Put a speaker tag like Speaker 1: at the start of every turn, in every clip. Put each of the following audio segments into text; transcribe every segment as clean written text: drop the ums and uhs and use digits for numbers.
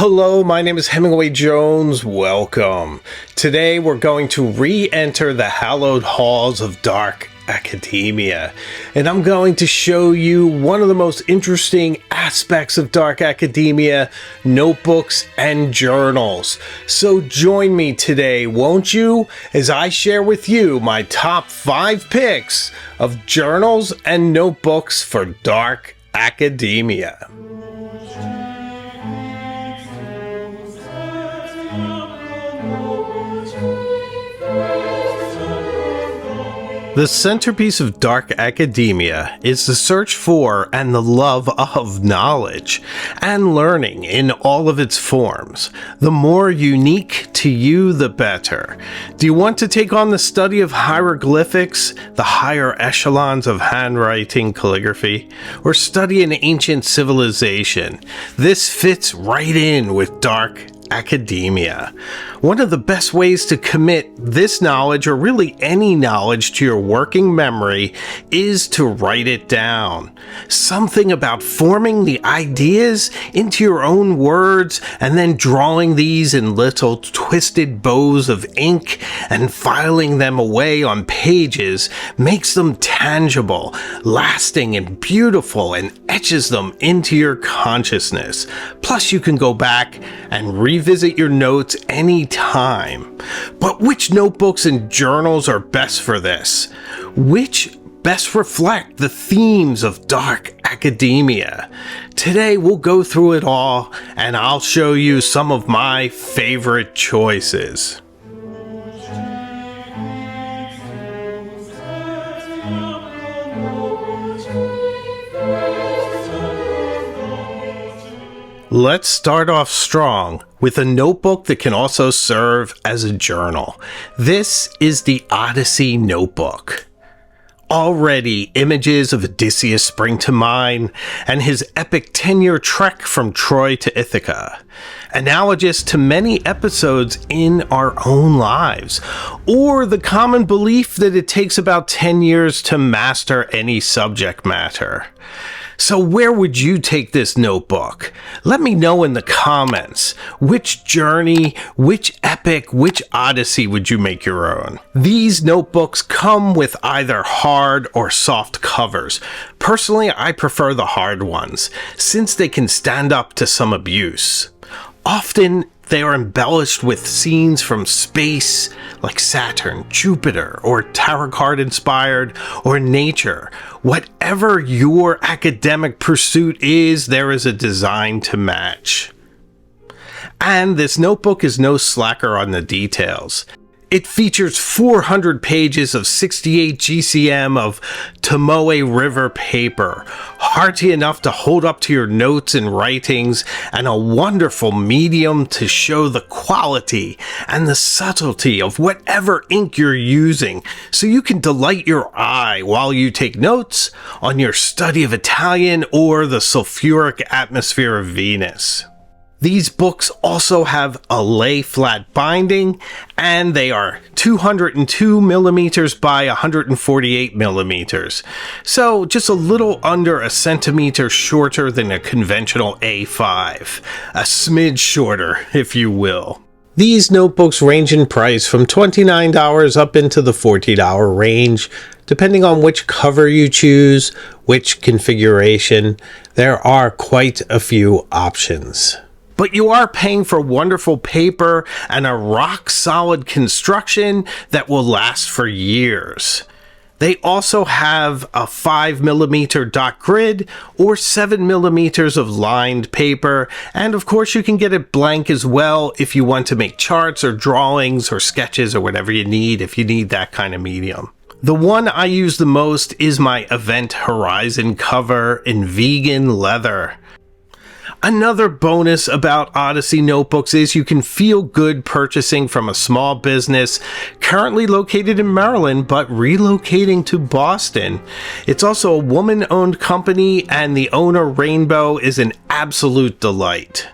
Speaker 1: Hello, my name is Hemingway Jones. Welcome. Today we're going to re-enter the hallowed halls of dark academia, and I'm going to show you one of the most interesting aspects of dark academia: notebooks and journals. So join me today, won't you, as I share with you my top 5 picks of journals and notebooks for dark academia. The centerpiece of dark academia is the search for and the love of knowledge and learning in all of its forms. The more unique to you, the better. Do you want to take on the study of hieroglyphics, the higher echelons of handwriting calligraphy, or study an ancient civilization? This fits right in with dark academia. One of the best ways to commit this knowledge, or really any knowledge, to your working memory is to write it down. Something about forming the ideas into your own words and then drawing these in little twisted bows of ink and filing them away on pages makes them tangible, lasting, and beautiful, and etches them into your consciousness. Plus, you can go back and revisit your notes anytime. But which notebooks and journals are best for this? Which best reflect the themes of dark academia? Today we'll go through it all, and I'll show you some of my favorite choices. Let's start off strong with a notebook that can also serve as a journal. This is the Odyssey Notebook. Already, images of Odysseus spring to mind, and his epic 10-year trek from Troy to Ithaca, analogous to many episodes in our own lives, or the common belief that it takes about 10 years to master any subject matter. So where would you take this notebook? Let me know in the comments. Which journey, which epic, which odyssey would you make your own? These notebooks come with either hard or soft covers. Personally, I prefer the hard ones, since they can stand up to some abuse. Often, they are embellished with scenes from space, like Saturn, Jupiter, or tarot card inspired, or nature. Whatever your academic pursuit is, there is a design to match. And this notebook is no slacker on the details. It features 400 pages of 68 GCM of Tomoe River paper, hearty enough to hold up to your notes and writings, and a wonderful medium to show the quality and the subtlety of whatever ink you're using, so you can delight your eye while you take notes on your study of Italian or the sulfuric atmosphere of Venus. These books also have a lay flat binding, and they are 202 millimeters by 148 millimeters. So just a little under a centimeter shorter than a conventional A5. A smidge shorter, if you will. These notebooks range in price from $29 up into the $40 range, depending on which cover you choose, which configuration. There are quite a few options. But you are paying for wonderful paper and a rock-solid construction that will last for years. They also have a 5mm dot grid or 7mm of lined paper, and of course you can get it blank as well if you want to make charts or drawings or sketches or whatever you need, if you need that kind of medium. The one I use the most is my Event Horizon cover in vegan leather. Another bonus about Odyssey Notebooks is you can feel good purchasing from a small business currently located in Maryland but relocating to Boston. It's also a woman-owned company, and the owner, Rainbow, is an absolute delight.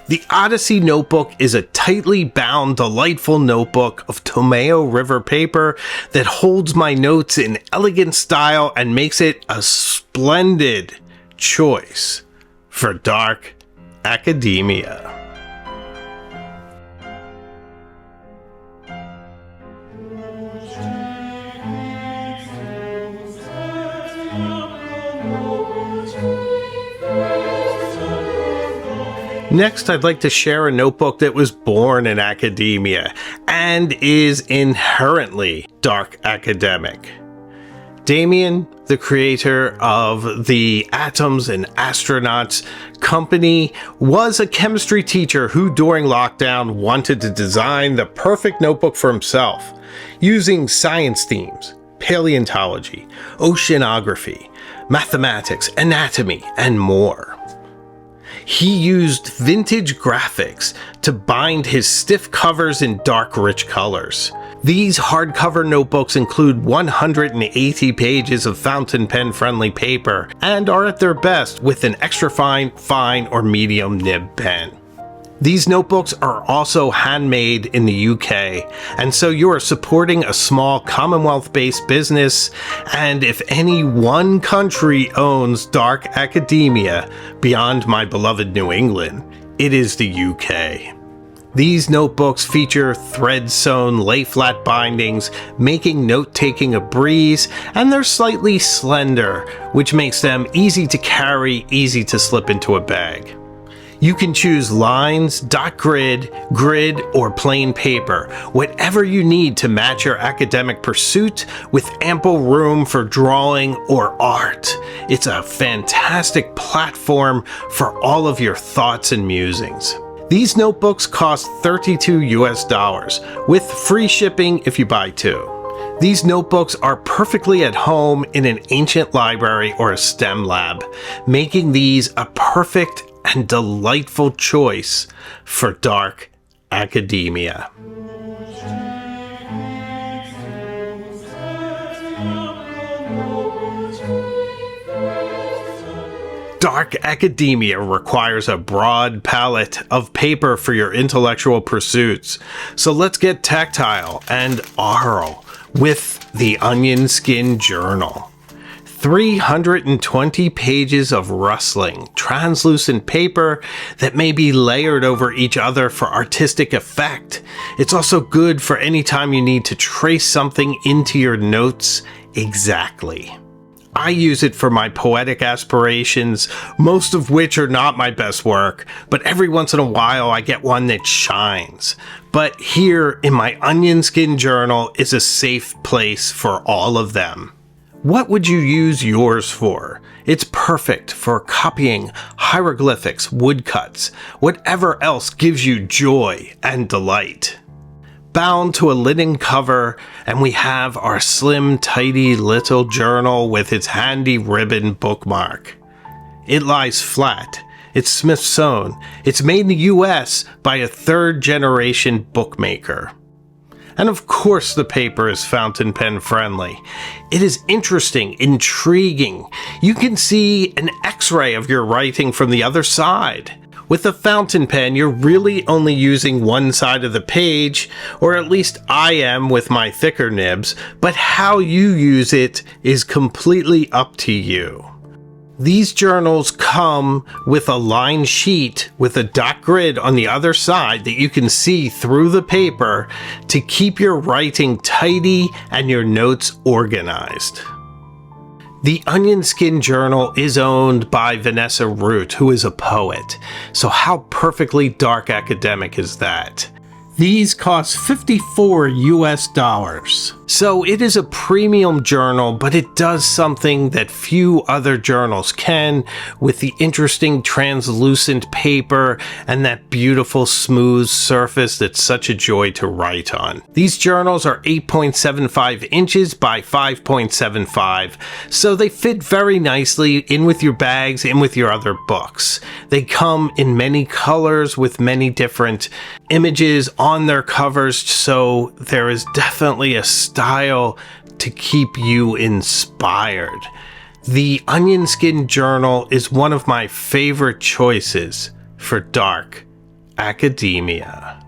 Speaker 1: The Odyssey Notebook is a tightly bound, delightful notebook of Tomoe River paper that holds my notes in elegant style and makes it a splendid choice for dark academia. Next, I'd like to share a notebook that was born in academia and is inherently dark academic. Damian, the creator of the Atoms and Astronauts company, was a chemistry teacher who during lockdown wanted to design the perfect notebook for himself, using science themes, paleontology, oceanography, mathematics, anatomy, and more. He used vintage graphics to bind his stiff covers in dark, rich colors. These hardcover notebooks include 180 pages of fountain pen friendly paper and are at their best with an extra fine, or medium nib pen. These notebooks are also handmade in the UK, and so you are supporting a small Commonwealth-based business, and if any one country owns dark academia beyond my beloved New England, it is the UK. These notebooks feature thread-sewn lay-flat bindings, making note-taking a breeze, and they're slightly slender, which makes them easy to carry, easy to slip into a bag. You can choose lines, dot grid, or plain paper, whatever you need to match your academic pursuit with ample room for drawing or art. It's a fantastic platform for all of your thoughts and musings. These notebooks cost $32 with free shipping if you buy two. These notebooks are perfectly at home in an ancient library or a STEM lab, making these a perfect and delightful choice for dark academia. Dark academia requires a broad palette of paper for your intellectual pursuits, so let's get tactile and aural with the Onion Skin Journal. 320 pages of rustling, translucent paper that may be layered over each other for artistic effect. It's also good for any time you need to trace something into your notes exactly. I use it for my poetic aspirations, most of which are not my best work, but every once in a while I get one that shines. But here in my Onion Skin Journal is a safe place for all of them. What would you use yours for? It's perfect for copying hieroglyphics, woodcuts, whatever else gives you joy and delight. Bound to a linen cover, and we have our slim, tidy little journal with its handy ribbon bookmark. It lies flat. It's Smith-sewn. It's made in the US by a third-generation bookmaker. And of course the paper is fountain pen friendly. It is interesting, intriguing. You can see an X-ray of your writing from the other side. With a fountain pen, you're really only using one side of the page, or at least I am with my thicker nibs, but how you use it is completely up to you. These journals come with a line sheet with a dot grid on the other side that you can see through the paper to keep your writing tidy and your notes organized. The Onion Skin Journal is owned by Vanessa Root, who is a poet. So how perfectly dark academic is that? These cost $54. So it is a premium journal, but it does something that few other journals can, with the interesting translucent paper and that beautiful smooth surface that's such a joy to write on. These journals are 8.75 inches by 5.75, so they fit very nicely in with your bags, in with your other books. They come in many colors with many different images on their covers, so there is definitely a style to keep you inspired. The Onion Skin Journal is one of my favorite choices for dark academia.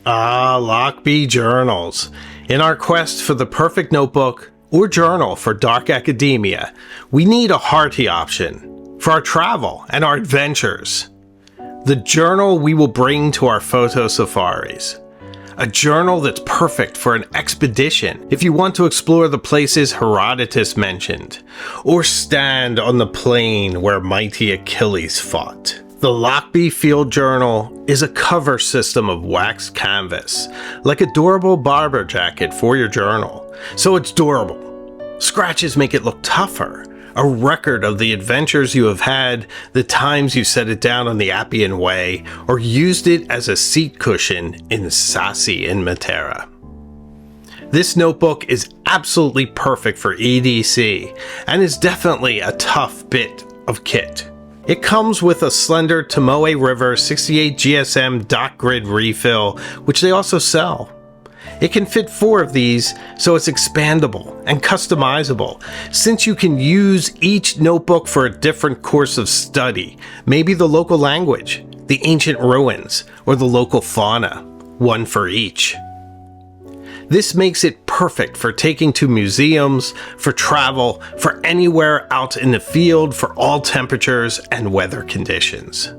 Speaker 1: Lockb Journals. In our quest for the perfect notebook or journal for dark academia, we need a hearty option for our travel and our adventures. The journal we will bring to our photo safaris. A journal that's perfect for an expedition if you want to explore the places Herodotus mentioned, or stand on the plain where mighty Achilles fought. The Lockb Field Journal is a cover system of waxed canvas, like a durable barber jacket for your journal, so it's durable. Scratches make it look tougher, a record of the adventures you have had, the times you set it down on the Appian Way, or used it as a seat cushion in Sassi in Matera. This notebook is absolutely perfect for EDC, and is definitely a tough bit of kit. It comes with a slender Tomoe River 68 GSM dot grid refill, which they also sell. It can fit 4 of these, so it's expandable and customizable, since you can use each notebook for a different course of study, maybe the local language, the ancient ruins, or the local fauna, one for each. This makes it perfect for taking to museums, for travel, for anywhere out in the field for all temperatures and weather conditions.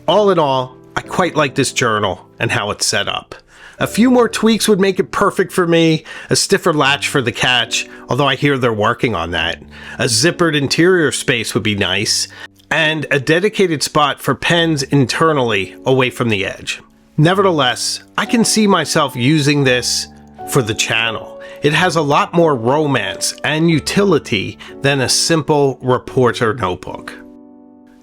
Speaker 1: All in all, I quite like this journal and how it's set up. A few more tweaks would make it perfect for me, a stiffer latch for the catch, although I hear they're working on that. A zippered interior space would be nice, and a dedicated spot for pens internally away from the edge. Nevertheless, I can see myself using this for the channel. It has a lot more romance and utility than a simple reporter notebook.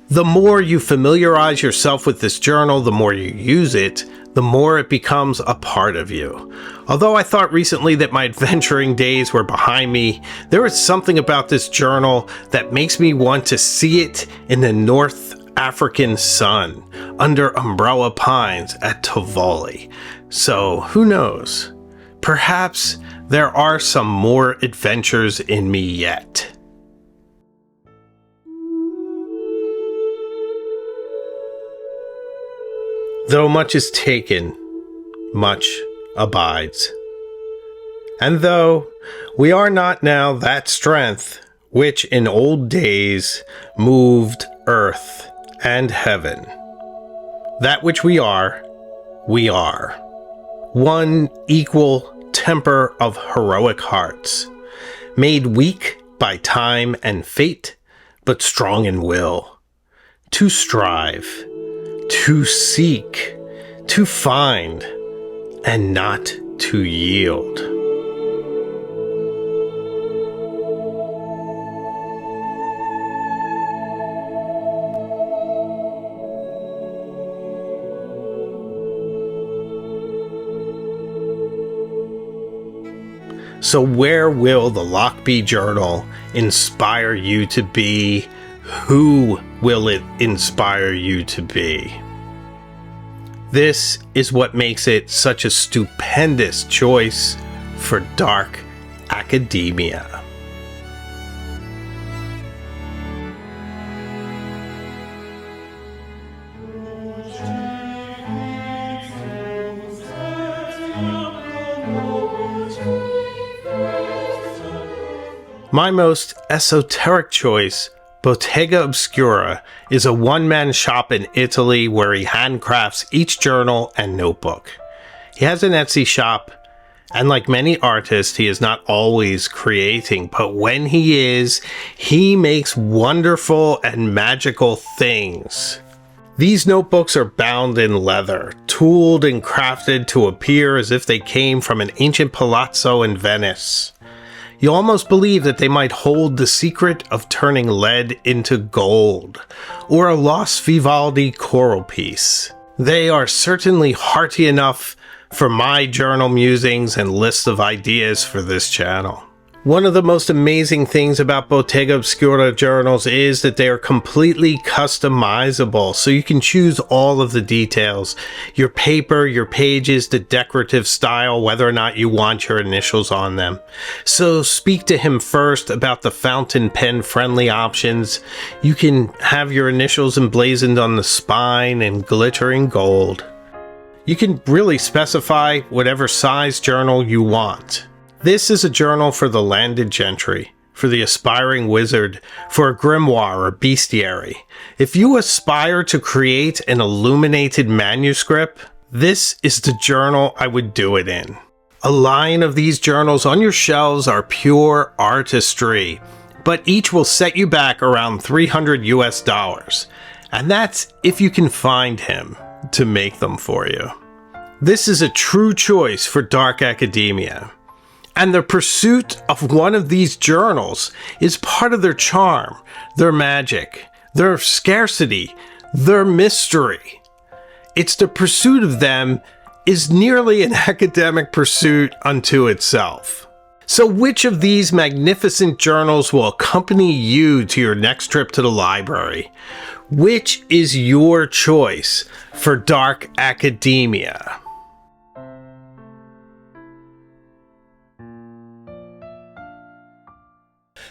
Speaker 1: The more you familiarize yourself with this journal, the more you use it, the more it becomes a part of you. Although I thought recently that my adventuring days were behind me, there is something about this journal that makes me want to see it in the North African sun, under umbrella pines at Tivoli. So who knows? Perhaps there are some more adventures in me yet. Though much is taken, much abides. And though we are not now that strength which in old days moved earth and heaven, that which we are, one equal temper of heroic hearts, made weak by time and fate, but strong in will, to strive, to seek, to find, and not to yield. So where will the Lockb Journal inspire you to be? Who will it inspire you to be? This is what makes it such a stupendous choice for dark academia. My most esoteric choice, Bottega Obscura, is a one-man shop in Italy where he handcrafts each journal and notebook. He has an Etsy shop, and like many artists, he is not always creating, but when he is, he makes wonderful and magical things. These notebooks are bound in leather, tooled and crafted to appear as if they came from an ancient palazzo in Venice. You almost believe that they might hold the secret of turning lead into gold, or a lost Vivaldi choral piece. They are certainly hearty enough for my journal musings and list of ideas for this channel. One of the most amazing things about Bottega Obscura journals is that they are completely customizable, so you can choose all of the details. Your paper, your pages, the decorative style, whether or not you want your initials on them. So speak to him first about the fountain pen friendly options. You can have your initials emblazoned on the spine in glittering gold. You can really specify whatever size journal you want. This is a journal for the landed gentry, for the aspiring wizard, for a grimoire or bestiary. If you aspire to create an illuminated manuscript, This is the journal I would do it in. A line of these journals on your shelves are pure artistry, but each will set you back around $300 US. And that's if you can find him to make them for you. This is a true choice for dark academia. And the pursuit of one of these journals is part of their charm, their magic, their scarcity, their mystery. It's the pursuit of them is nearly an academic pursuit unto itself. So which of these magnificent journals will accompany you to your next trip to the library? Which is your choice for dark academia?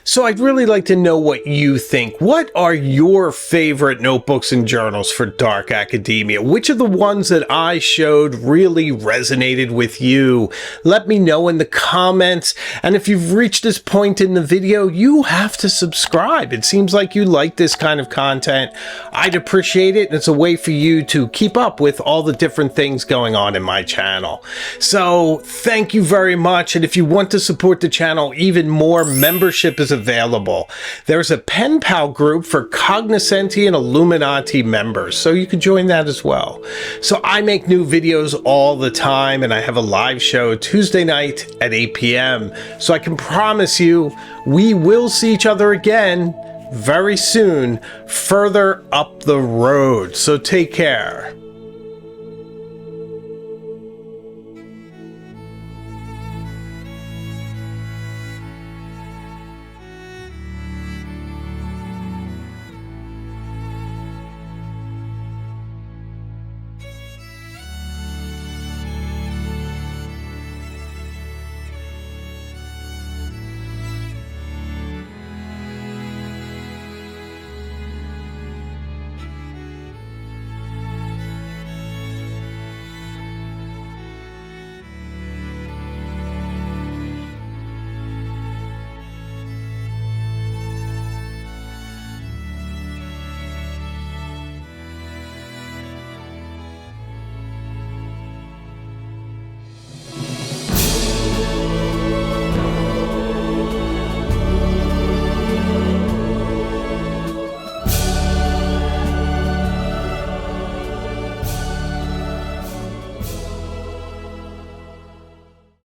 Speaker 1: So I'd really like to know what you think. What are your favorite notebooks and journals for dark academia? Which of the ones that I showed really resonated with you? Let me know in the comments. And if you've reached this point in the video, you have to subscribe. It seems like you like this kind of content. I'd appreciate it. And it's a way for you to keep up with all the different things going on in my channel. So thank you very much. And if you want to support the channel even more, membership is available. There's a pen pal group for Cognoscenti and Illuminati members, so you can join that as well. So I make new videos all the time, and I have a live show Tuesday night at 8 p.m. So I can promise you we will see each other again very soon, further up the road. So take care.